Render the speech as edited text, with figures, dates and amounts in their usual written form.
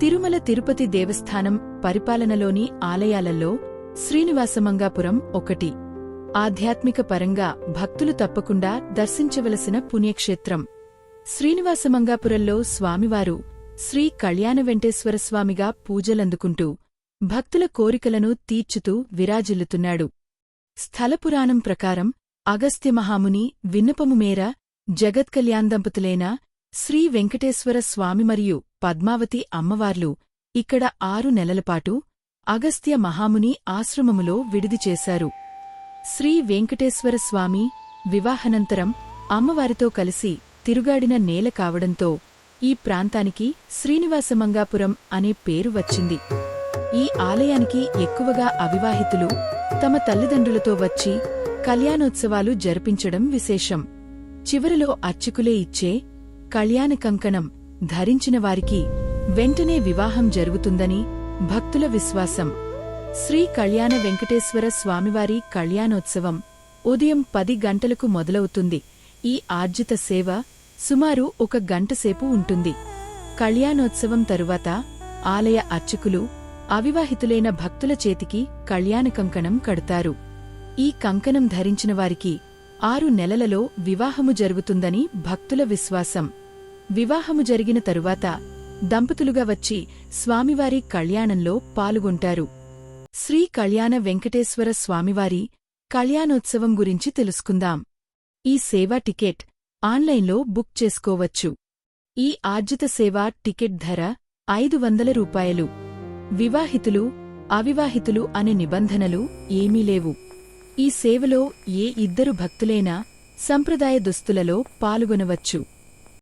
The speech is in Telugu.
తిరుమల తిరుపతి దేవస్థానం పరిపాలనలోని ఆలయాలలో శ్రీనివాసమంగాపురం ఒకటి. ఆధ్యాత్మిక పరంగా భక్తులు తప్పకుండా దర్శించవలసిన పుణ్యక్షేత్రం. శ్రీనివాసమంగాపురంలో స్వామివారు శ్రీ కళ్యాణవెంకటేశ్వరస్వామిగా పూజలందుకుంటూ భక్తుల కోరికలను తీర్చుతూ విరాజిల్లుతున్నాడు. స్థలపురాణం ప్రకారం అగస్త్యమహాముని విన్నపము మేర జగత్కల్యాణదంపతులైన శ్రీ వెంకటేశ్వర స్వామి మరియు పద్మావతి అమ్మవార్లు ఇక్కడ 6 నెలలపాటు అగస్త్య మహాముని ఆశ్రమములో విడిది చేశారు. శ్రీ వెంకటేశ్వర స్వామి వివాహానంతరం అమ్మవారితో కలిసి తిరుగాడిన నేల కావడంతో ఈ ప్రాంతానికి శ్రీనివాసమంగాపురం అనే పేరు వచ్చింది. ఈ ఆలయానికి ఎక్కువగా అవివాహితులు తమ తల్లిదండ్రులతో వచ్చి కళ్యాణోత్సవాలు జరిపించడం విశేషం. చివరిలో అర్చకులే ఇచ్చే కళ్యాణ కంకణం ధరించిన వారికి వెంటనే వివాహం జరుగుతుందని భక్తుల విశ్వాసం. శ్రీ కళ్యాణ వెంకటేశ్వర స్వామివారి కళ్యాణోత్సవం ఉదయం 10 గంటలకు మొదలవుతుంది. ఈ ఆర్జిత సేవ సుమారు 1 గంటసేపు ఉంటుంది. కళ్యాణోత్సవం తరువాత ఆలయ అర్చకులు అవివాహితులైన భక్తుల చేతికి కళ్యాణ కంకణం కడతారు. ఈ కంకణం ధరించిన వారికి 6 నెలలలో వివాహము జరుగుతుందని భక్తుల విశ్వాసం. వివాహము జరిగిన తరువాత దంపతులుగా వచ్చి స్వామివారి కళ్యాణంలో పాల్గొంటారు. శ్రీ కళ్యాణ వెంకటేశ్వర స్వామివారి కళ్యాణోత్సవం గురించి తెలుసుకుందాం. ఈ సేవా టికెట్ ఆన్లైన్లో బుక్ చేసుకోవచ్చు. ఈ ఆర్జిత సేవా టికెట్ ధర 500 రూపాయలు. వివాహితులు, అవివాహితులు అనే నిబంధనలు ఏమీ లేవు. ఈ సేవలో ఏ ఇద్దరు భక్తులైనా సంప్రదాయ దుస్తులలో పాల్గొనవచ్చు.